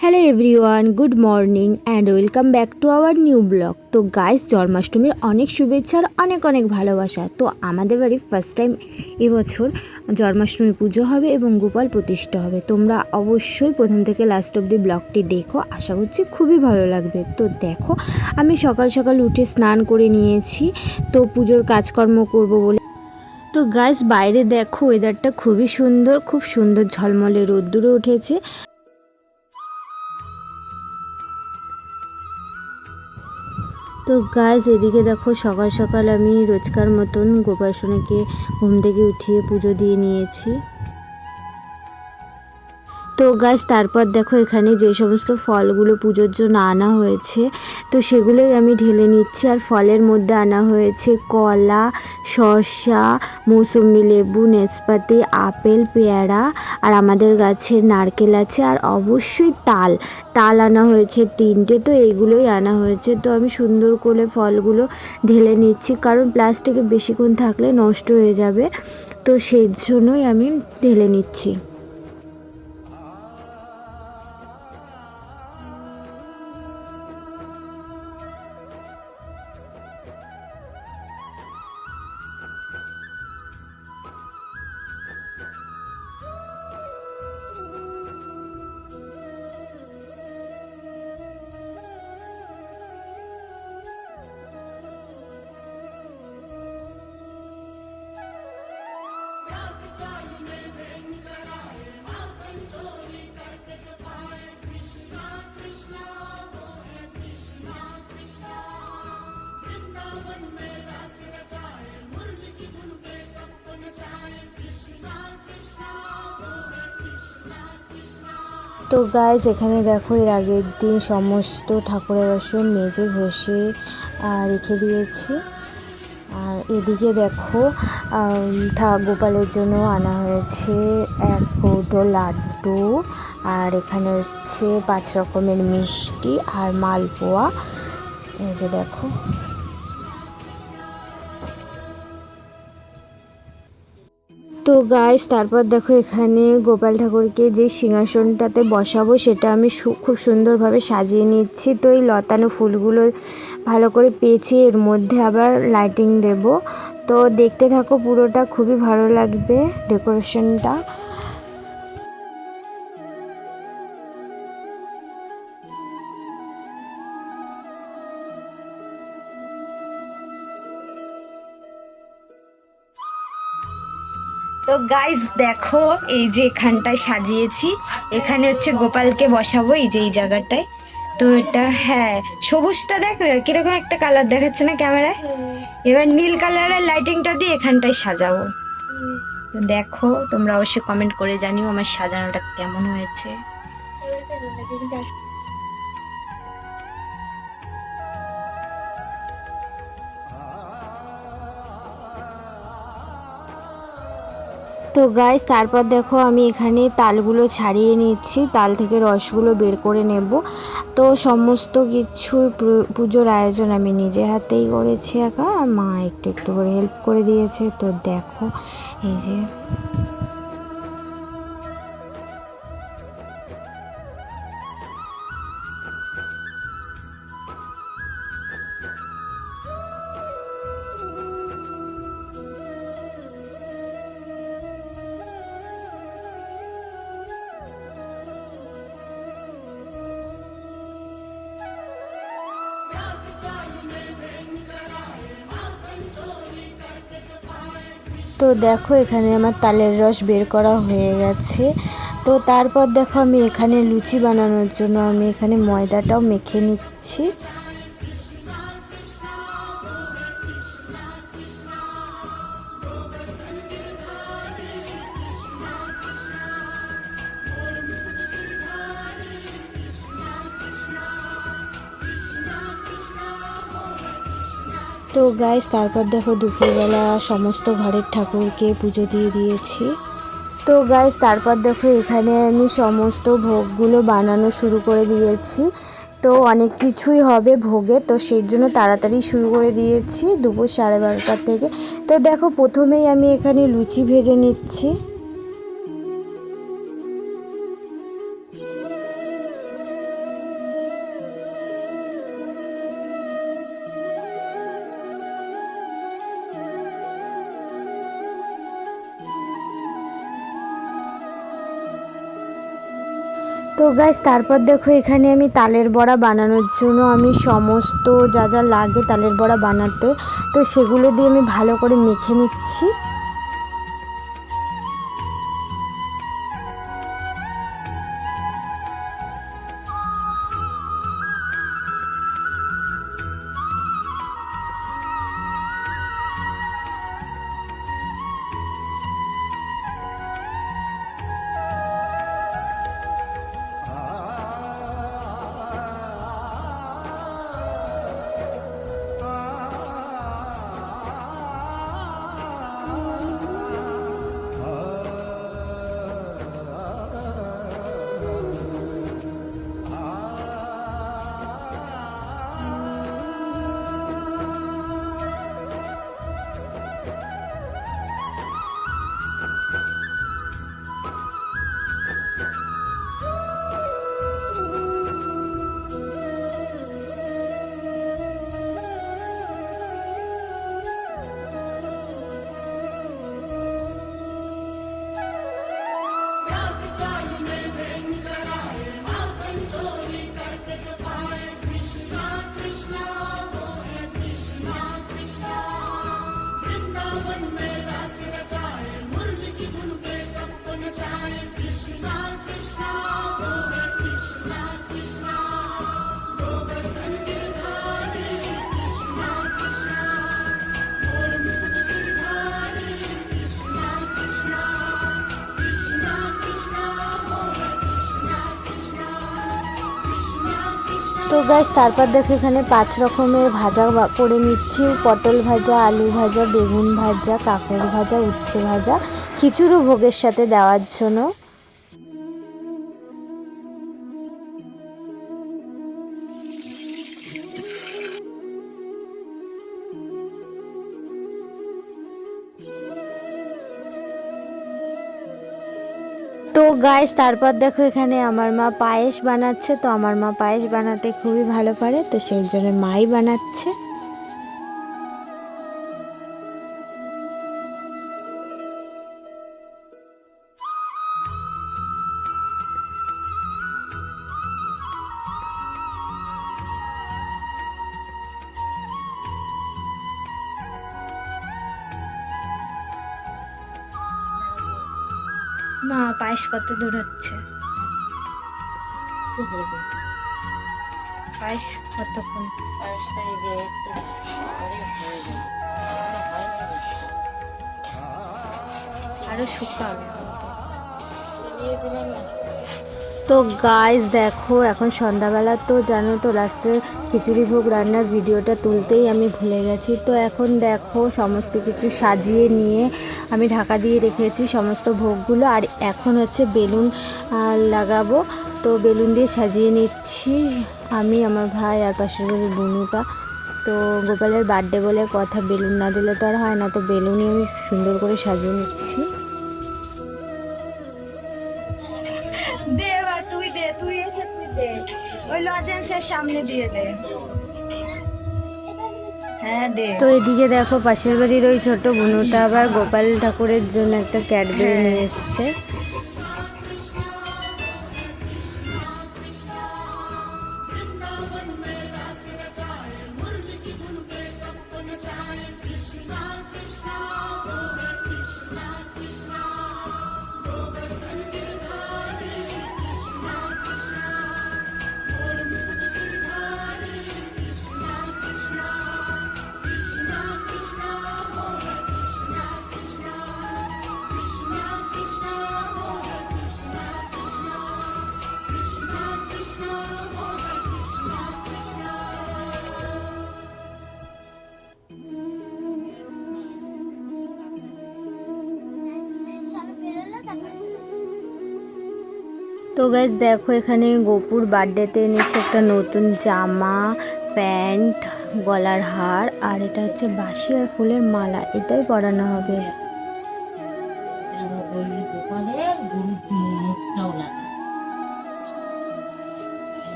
Hello everyone, good morning and welcome back to our new blog. তো guys, জন্মাষ্টমীর অনেক শুভেচ্ছা আর অনেক অনেক ভালোবাসা। তো আমাদের বাড়ি ফার্স্ট টাইম এবছর জন্মাষ্টমী পুজো হবে এবং গোপাল প্রতিষ্ঠা হবে। তোমরা অবশ্যই প্রথম থেকে লাস্ট অবধি ব্লগটি দেখো, আশা করছি খুবই ভালো লাগবে। তো দেখো, আমি সকাল সকাল উঠে স্নান করে নিয়েছি, তো পুজোর কাজকর্ম করব বলে। তো গাইস, বাইরে দেখো ওয়েদারটা খুবই সুন্দর, খুব সুন্দর ঝলমলে রোদ্দুরে উঠেছে। তো গাইস, এদিকে দেখো সকাল সকাল আমি রোজকার মতন গোপাল সোনাকে ঘুম থেকে উঠিয়ে পুজো দিয়ে নিয়েছি। তো গাইস, তারপর দেখো এখানে যে সমস্ত ফলগুলো পুজোর জন্য আনা হয়েছে, তো সেগুলোই আমি ঢেলে নিচ্ছি। আর ফলের মধ্যে আনা হয়েছে কলা, শসা, মৌসুমি লেবু, নেসপাতি, আপেল, পেয়ারা, আর আমাদের গাছের নারকেল আছে, আর অবশ্যই তাল আনা হয়েছে 3টে। তো এইগুলোই আনা হয়েছে। তো আমি সুন্দর করে ফলগুলো ঢেলে নিচ্ছি, কারণ প্লাস্টিকে বেশিক্ষণ থাকলে নষ্ট হয়ে যাবে, তো সেই জন্যই আমি ঢেলে নিচ্ছি। তো গাইস, এখানে দেখো এর আগের দিন সমস্ত ঠাকুরের বাসন মেজে ঘষে রেখে দিয়েছি। আর এদিকে দেখো গোপালের জন্য আনা হয়েছে 1 কৌটো লাড্ডু, আর এখানে হচ্ছে 5 রকমের মিষ্টি আর মালপোয়া। এই যে দেখো। তো গাইস, তারপর দেখো এখানে গোপাল ঠাকুরকে যে সিংহাসনটাতে বসাবো সেটা আমি খুব সুন্দরভাবে সাজিয়ে নিচ্ছি। তো এই লতানো ফুলগুলো ভালো করে পেঁচিয়ে এর মধ্যে আবার লাইটিং দেব। তো দেখতে থাকো, পুরোটা খুবই ভালো লাগবে ডেকোরেশনটা। তো গাইস দেখো, এই যে এখানটায় সাজিয়েছি, এখানে হচ্ছে গোপালকে বসাবো, এই যে এই জায়গাটায়। তো এটা হ্যাঁ, সবুজটা দেখ কিরকম একটা কালার দেখাচ্ছে না ক্যামেরায়। এবার নীল কালারের লাইটিংটা দিয়ে এখানটায় সাজাবো। তো দেখো, তোমরা অবশ্যই কমেন্ট করে জানিও আমার সাজানোটা কেমন হয়েছে। তো গাইস, তারপর দেখো আমি এখানে তালগুলো ছাড়িয়ে নিচ্ছি, তাল থেকে রসগুলো বের করে নেব। তো সমস্ত কিছু পুজোর আয়োজন আমি নিজে হাতেই করেছি একা, আর মা একটু একটু করে হেল্প করে দিয়েছে। তো দেখো এই যে। তো দেখো এখানে আমার তালের রস বের করা হয়ে গেছে। তো তারপর দেখো আমি এখানে লুচি বানানোর জন্য আমি এখানে ময়দাটাও মেখে নিচ্ছি। তো গাইস, তারপর দেখো দুপুরবেলা সমস্ত ঘরের ঠাকুরকে পুজো দিয়ে দিয়েছি। তো গাইস, তারপর দেখো এখানে আমি সমস্ত ভোগগুলো বানানো শুরু করে দিয়েছি। তো অনেক কিছুই হবে ভোগে, তো সেই জন্য তাড়াতাড়ি শুরু করে দিয়েছি দুপুর 12:30 থেকে। তো দেখো প্রথমেই আমি এখানে লুচি ভেজে নিচ্ছি। তো গাইস তারপর দেখো এখানে আমি তালের বড়া বানানোর জন্য আমি সমস্ত যা যা লাগে তালের বড়া বানাতে, তো সেগুলো দিয়ে আমি ভালো করে মেখে নিচ্ছি। তো গাইস তারপর দেখো এখানে 5 রকমের ভাজা করে নিচ্ছি, পটল ভাজা, আলু ভাজা, বেগুন ভাজা, কাঁকড় ভাজা, উচ্ছে ভাজা, খিচুড়ি ভোগের সাথে দেওয়ার জন্য। তো গাইস তারপর দেখো এখানে আমার মা পায়েস বানাচ্ছে, তো আমার মা পায়েস বানাতে খুবই ভালো পারে, তো সেই জন্য মাই বানাচ্ছে। মা পায়েস কত দূর হচ্ছে? পায়েস কতক্ষণ? আরো শুকাবে। তো গাইস দেখো এখন সন্ধ্যাবেলা, তো জানো তো লাস্টে খিচুড়ি ভোগ রান্নার ভিডিওটা তুলতেই আমি ভুলে গেছি। তো এখন দেখো সমস্ত কিছু সাজিয়ে নিয়ে আমি ঢাকা দিয়ে রেখেছি সমস্ত ভোগগুলো, আর এখন হচ্ছে বেলুন লাগাবো। তো বেলুন দিয়ে সাজিয়ে নিচ্ছি আমি, আমার ভাই আর পাশের বাড়ির বনুটা। তো গোপালের বার্থডে বলে কথা, বেলুন না দিলে তো আর হয় না, তো বেলুনই আমি সুন্দর করে সাজিয়ে নিচ্ছি। দে বা তুই দে, তুই এসেছিস দে, ওই লজেন্সের সামনে দিয়ে দে। হ্যাঁ দে। তো এদিকে দেখো পাশের বাড়ির ওই ছোট বোনটা আবার গোপাল ঠাকুরের জন্য একটা ক্যাডবেরি নিয়ে এসছে। তো গাইস দেখো এখানে গোপুর বার্থডেতে এনেছে একটা নতুন জামা, প্যান্ট, গলার হার, আর এটা হচ্ছে বাঁশি আর ফুলের মালা, এটাই পরানো হবে।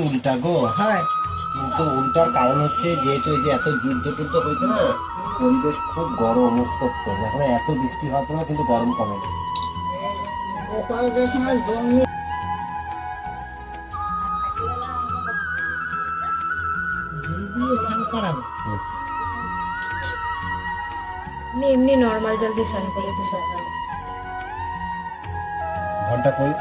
উল্টা গো, হ্যাঁ, কিন্তু উল্টার কারণ হচ্ছে যেহেতু এই যে এত যুদ্ধ টুদ্ধ হয়েছে না, পরিবেশ খুব গরম উত্তপ্ত। এখন এত বৃষ্টি হওয়ার পরেও কিন্তু গরম কমে না। গোপাল যে সময় জন্মে দিয়ে স্নান করাবে। আমি এমনি নর্মাল জল দিয়ে স্নান করেছি সকালে। ঘন্টা কই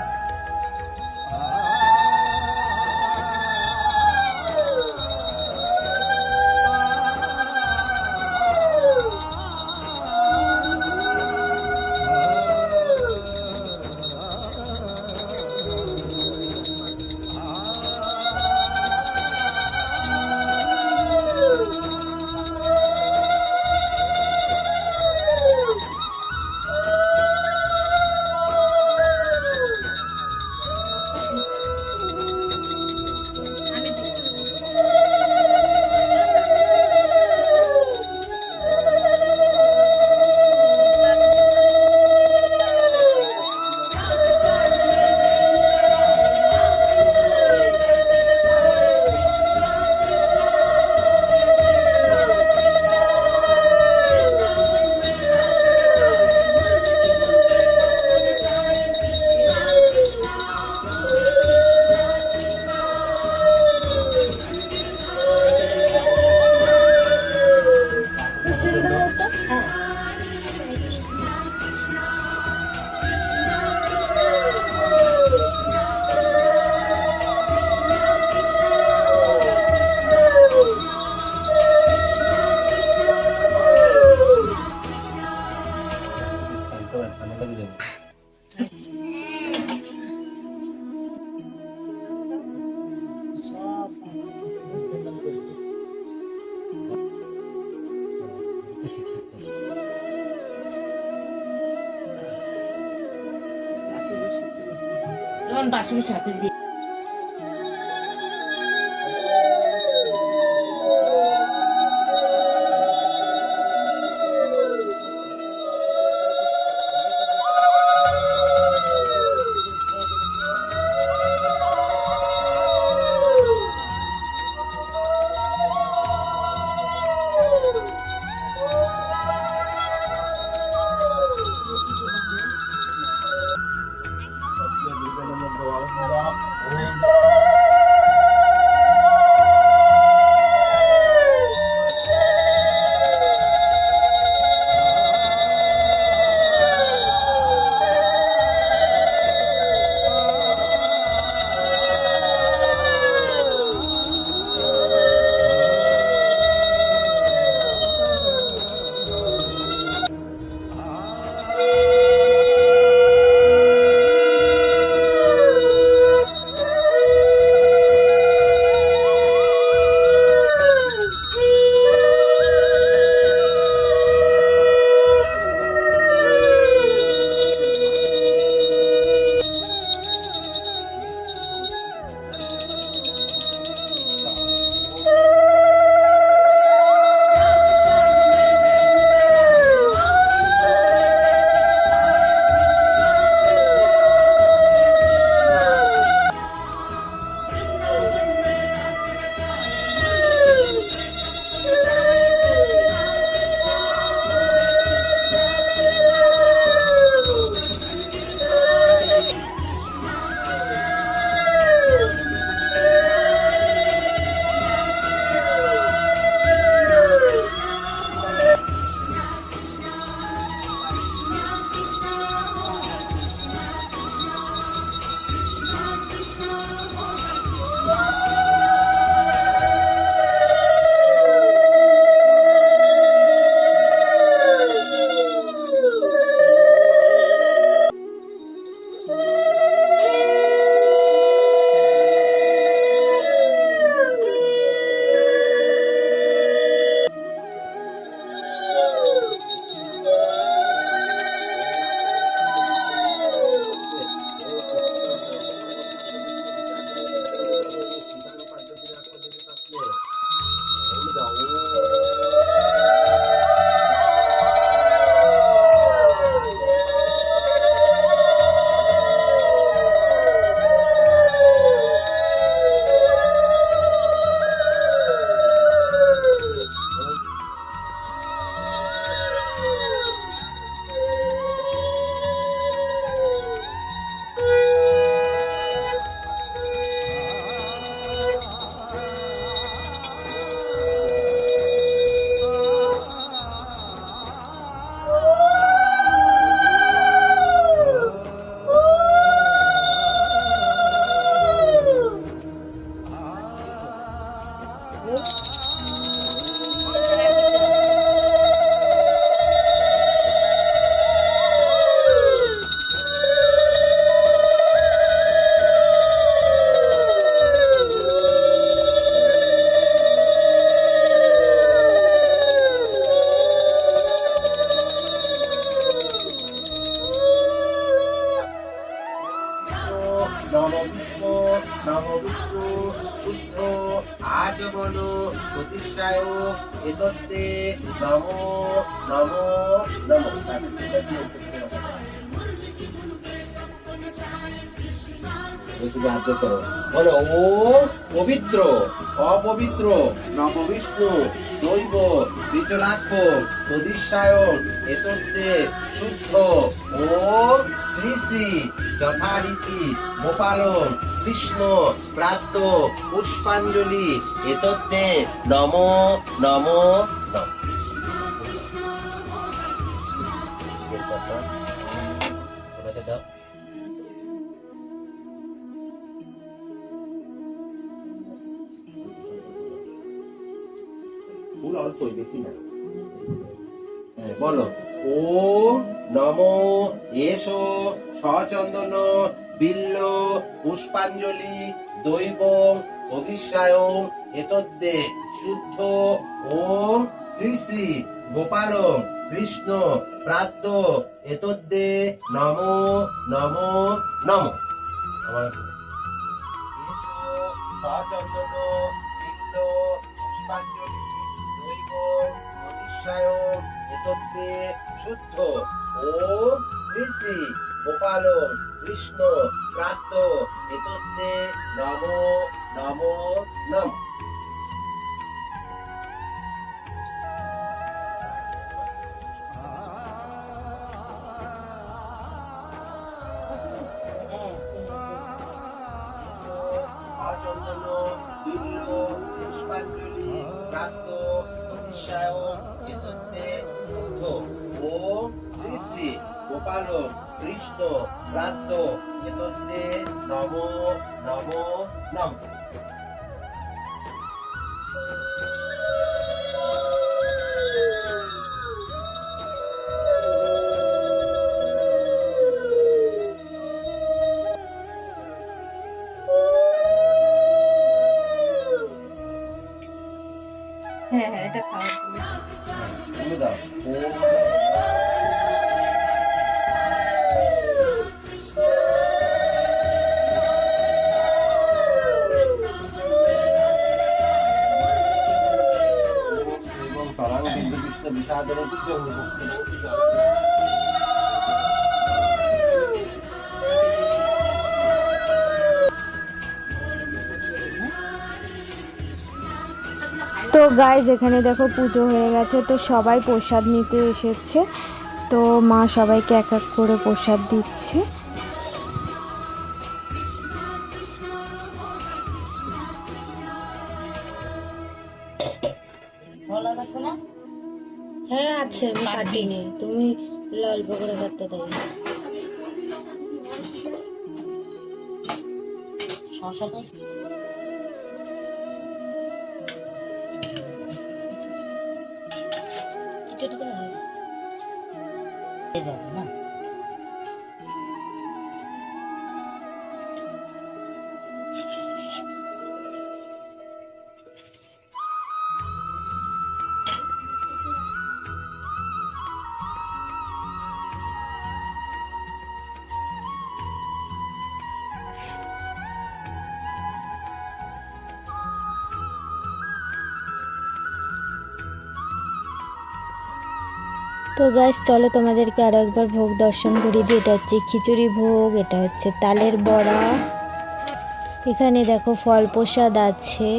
ঠান্ডা লেগে যাবে। সব যখন বাসি বসে হাতে দিয়ে নম বিষ্ণু শুদ্ধ আচমন প্রতিষ্ঠায় এতত্তে নমো নমো নমো। তুমি হাত জোড় করো, বলো ও পবিত্র অপবিত্র নম বিষ্ণু দৈব বিচলাক্ষ প্রতিষ্ঠায়ন এতত্তে শুদ্ধ ও শ্রী শ্রী যথারীতি গোপালন কৃষ্ণ প্রাপ্ত পুষ্পাঞ্জলি এতত্তে নম নম নম। ওনাকে দাও। ফুল অল্পই, বেশি না। হ্যাঁ, বলো ও নম এসো সচন্দন বিল্ল পুষ্পাঞ্জলি দৈব অধিষ্ঠায় এতদ্দে শুদ্ধ ওম শ্রী শ্রী গোপাল কৃষ্ণ প্রাপ্ত এতদ্দে নম নম নম। আমার সচন্দন বিল্ল পুষ্পাঞ্জলি দৈব অধিষ্ঠায় এতদ্দে শুদ্ধ ওম শ্রী শ্রী গোপাল কৃষ্ণ প্রাপ্ত এতদ্দে নম নম নম। অচন্দন বিল্ল পুষ্পাঞ্জলি প্রাপ্ত প্রতিষ্ঠায় এতদ্দে শুদ্ধ ওম শ্রী শ্রী গোপাল কৃষ্ণ প্রাপ্ত এতদ্দে নম নম নম। হ্যাঁ হ্যাঁ, এটা খাওয়ার জন্য। তুমি দাও ওম এবং তরাং বিন্দু কৃষ্ণ বিষাদন তো গাইজ এখানে দেখো পুজো হয়ে গেছে, তো সবাই প্রসাদ নিতে এসেছে। তো মা সবাইকে এক এক করে প্রসাদ দিচ্ছে। ভালো লাগছে না? হ্যাঁ আছে, আমি কাটিনি, তুমি অল্প করে কাটতে তাই। শশাটা কিছুটা তো হয়। দিয়ে যাবে না? তো গাইস চলো তোমাদেরকে আরও একবার ভোগ দর্শন করিয়ে দিই। এটা হচ্ছে খিচুড়ি ভোগ, এটা হচ্ছে তালের বড়া, এখানে দেখো ফল প্রসাদ আছে,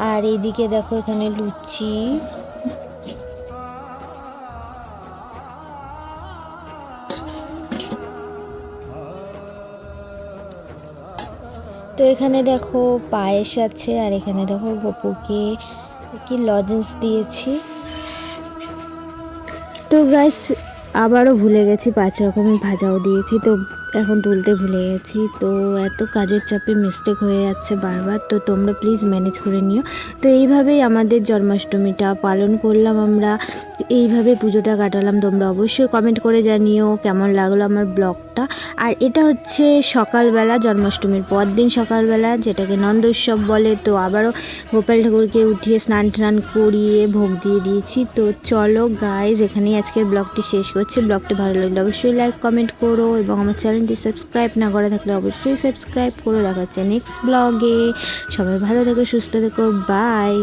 আর এইদিকে দেখো এখানে লুচি। তো এখানে দেখো পায়েস আছে, আর এখানে দেখো গপুকে কি লজেন্স দিয়েছি। তো গাইস আবারও ভুলে গেছি, 5 রকমের ভাজাও দিয়েছি, তো এখন তুলতে ভুলে গেছি। তো এত কাজের চাপে মিস্টেক হয়ে যাচ্ছে বারবার, তো তোমরা প্লিজ ম্যানেজ করে নিও। তো এইভাবেই আমাদের জন্মাষ্টমীটা পালন করলাম আমরা, এইভাবে পুজোটা কাটালাম। তোমরা অবশ্যই কমেন্ট করে জানিও কেমন লাগলো আমার ব্লগটা। আর এটা হচ্ছে সকালবেলা, জন্মাষ্টমীর পর দিন সকালবেলা, যেটাকে নন্দ উৎসব বলে। তো আবারও গোপাল ঠাকুরকে উঠিয়ে স্নান টান করিয়ে ভোগ দিয়ে দিয়েছি। তো চলো গাইজ এখানেই আজকের ব্লগটি শেষ করছি। ব্লগটি ভালো লাগলে অবশ্যই লাইক কমেন্ট করো এবং আমার চ্যানেল চ্যানেলটি সাবস্ক্রাইব না করে থাকলে অবশ্যই সাবস্ক্রাইব করে। দেখা হচ্ছে নেক্সট ব্লগে। সবাই ভালো থেকো, সুস্থ থেকো, বাই।